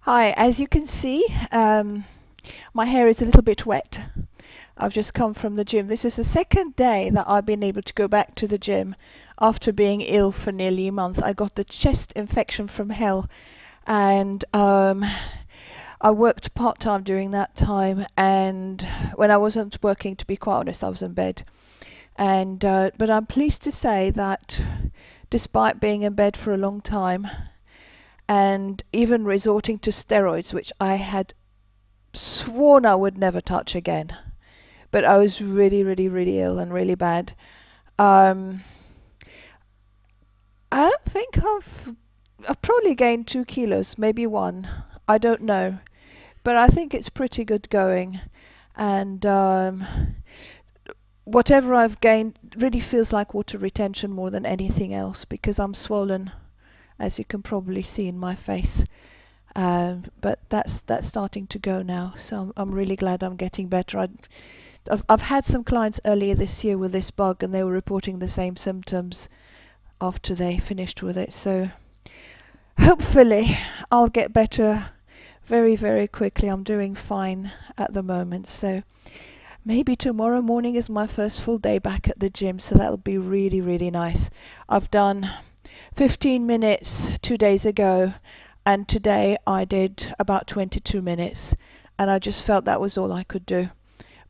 Hi, as you can see, my hair is a little bit wet. I've just come from the gym. This is the second day that I've been able to go back to the gym after being ill for nearly a month. I got the chest infection from hell, and I worked part-time during that time, and when I wasn't working, to be quite honest, I was in bed. But I'm pleased to say that despite being in bed for a long time, and even resorting to steroids, which I had sworn I would never touch again. But I was really, really, really ill and really bad. Um, I don't think I've probably gained 2 kilos, maybe one. I don't know, but I think it's pretty good going. And whatever I've gained really feels like water retention more than anything else because I'm swollen, as you can probably see in my face. But that's starting to go now, so I'm really glad I'm getting better. I've had some clients earlier this year with this bug, and they were reporting the same symptoms after they finished with it. So hopefully I'll get better very, very quickly. I'm doing fine at the moment, so maybe tomorrow morning is my first full day back at the gym, so that'll be really, really nice. I've done 15 minutes 2 days ago, and today I did about 22 minutes, and I just felt that was all I could do.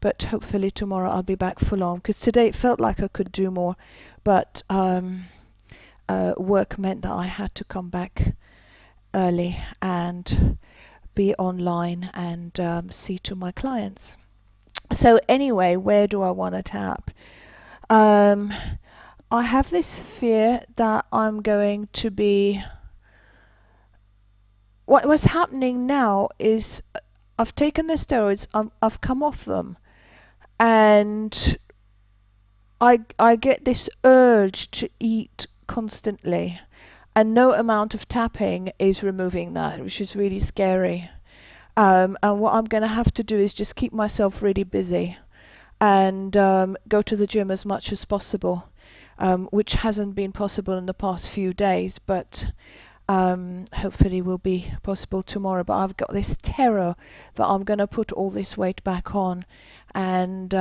But hopefully tomorrow I'll be back full on, because today it felt like I could do more, but work meant that I had to come back early and be online and see to my clients. So anyway, where do I want to tap? I have this fear that I'm going to be... What's happening now is I've taken the steroids, I've come off them, and I get this urge to eat constantly, and no amount of tapping is removing that, which is really scary. And what I'm going to have to do is just keep myself really busy and go to the gym as much as possible, which hasn't been possible in the past few days, but hopefully will be possible tomorrow. But I've got this terror that I'm going to put all this weight back on, and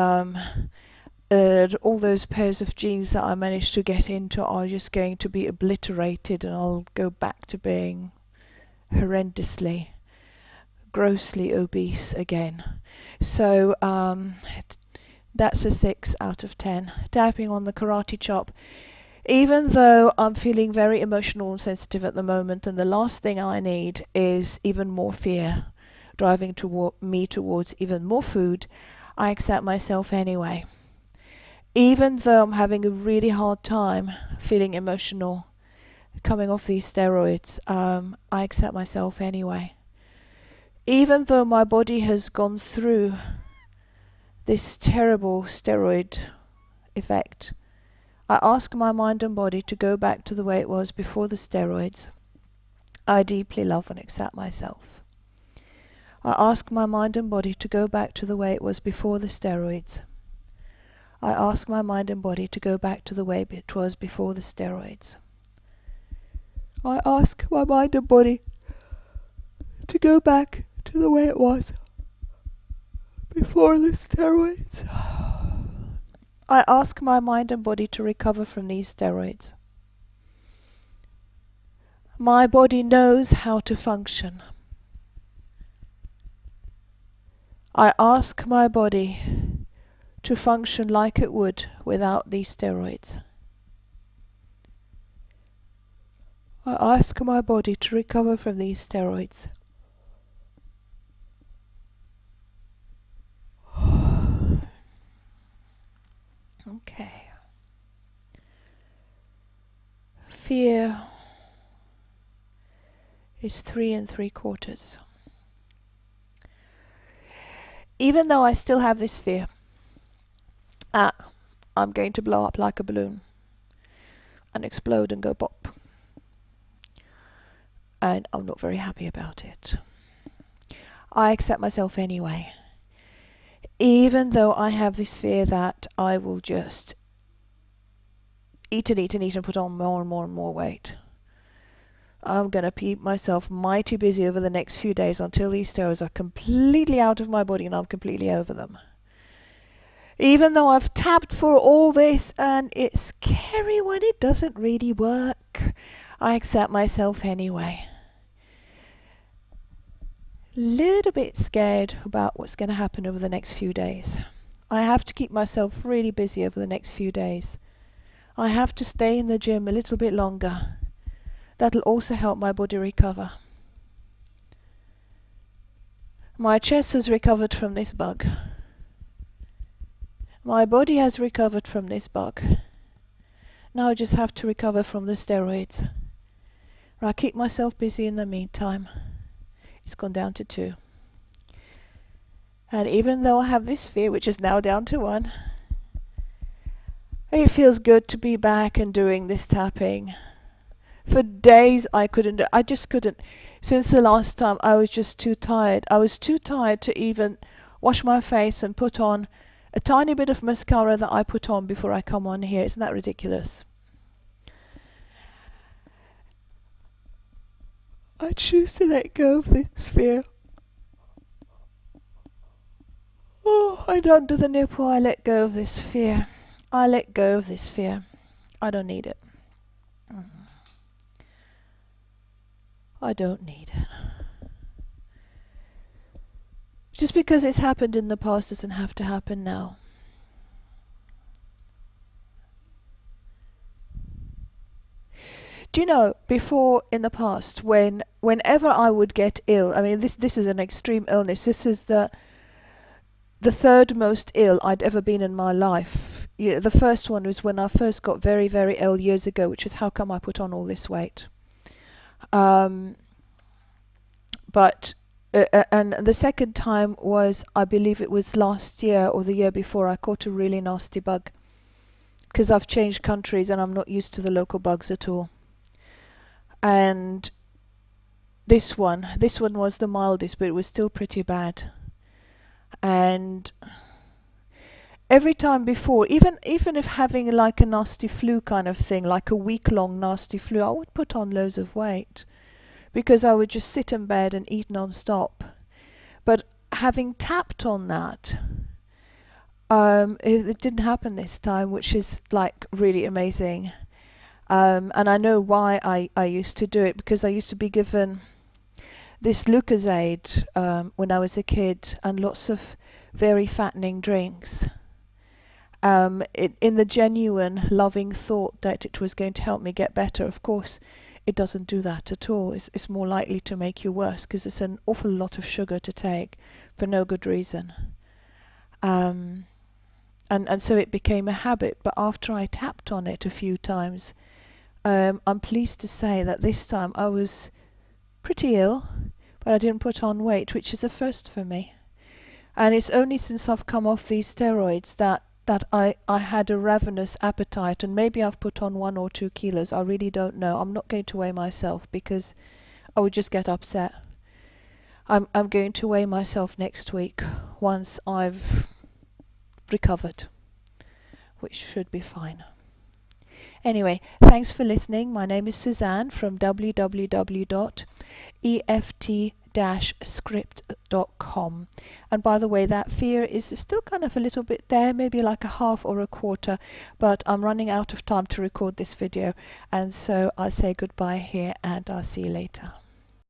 all those pairs of jeans that I managed to get into are just going to be obliterated, and I'll go back to being horrendously, grossly obese again. So that's a 6 out of 10. Tapping on the karate chop. Even though I'm feeling very emotional and sensitive at the moment, and the last thing I need is even more fear driving me towards even more food, I accept myself anyway. Even though I'm having a really hard time feeling emotional coming off these steroids, I accept myself anyway. Even though my body has gone through this terrible steroid effect, I ask my mind and body to go back to the way it was before the steroids. I deeply love and accept myself. I ask my mind and body to go back to the way it was before the steroids. I ask my mind and body to go back to the way it was before the steroids. I ask my mind and body to go back to the way it was before the steroids. I ask my mind and body to recover from these steroids. My body knows how to function. I ask my body to function like it would without these steroids. I ask my body to recover from these steroids. Okay. Fear is 3 3/4. Even though I still have this fear, I'm going to blow up like a balloon and explode and go pop. And I'm not very happy about it. I accept myself anyway. Even though I have this fear that I will just eat and eat and eat and put on more and more and more weight. I'm going to keep myself mighty busy over the next few days until these steroids are completely out of my body and I'm completely over them. Even though I've tapped for all this and it's scary when it doesn't really work, I accept myself anyway. Little bit scared about what's going to happen over the next few days. I have to keep myself really busy over the next few days. I have to stay in the gym a little bit longer. That'll also help my body recover. My chest has recovered from this bug. My body has recovered from this bug. Now I just have to recover from the steroids. I keep myself busy in the meantime. It's gone down to 2. And even though I have this fear, which is now down to 1, it feels good to be back and doing this tapping. For days I just couldn't. Since the last time I was just too tired. I was too tired to even wash my face and put on a tiny bit of mascara that I put on before I come on here. Isn't that ridiculous? I choose to let go of this fear. Oh, I don't do the nipple. I let go of this fear. I let go of this fear. I don't need it. I don't need it. Just because it's happened in the past doesn't have to happen now. Do you know, before in the past, whenever I would get ill, I mean this is an extreme illness. This is the third most ill I'd ever been in my life. Yeah, the first one was when I first got very, very ill years ago, which is how come I put on all this weight. And the second time was, I believe it was last year or the year before, I caught a really nasty bug. Because I've changed countries and I'm not used to the local bugs at all. And this one was the mildest, but it was still pretty bad. And every time before, even if having like a nasty flu kind of thing, like a week-long nasty flu, I would put on loads of weight. Because I would just sit in bed and eat non-stop. But having tapped on that, it didn't happen this time, which is like really amazing. And I know why I used to do it, because I used to be given this Lucozade when I was a kid, and lots of very fattening drinks. In the genuine, loving thought that it was going to help me get better. Of course, it doesn't do that at all. It's more likely to make you worse, because it's an awful lot of sugar to take for no good reason. And so it became a habit. But after I tapped on it a few times, I'm pleased to say that this time I was pretty ill, but I didn't put on weight, which is a first for me. And it's only since I've come off these steroids that I had a ravenous appetite, and maybe I've put on 1 or 2 kilos. I really don't know. I'm not going to weigh myself because I would just get upset. I'm going to weigh myself next week once I've recovered, which should be fine. Anyway, thanks for listening. My name is Suzanne from www.eft-script.com. And by the way, that fear is still kind of a little bit there, maybe like a half or a quarter, but I'm running out of time to record this video, and so I'll say goodbye here and I'll see you later.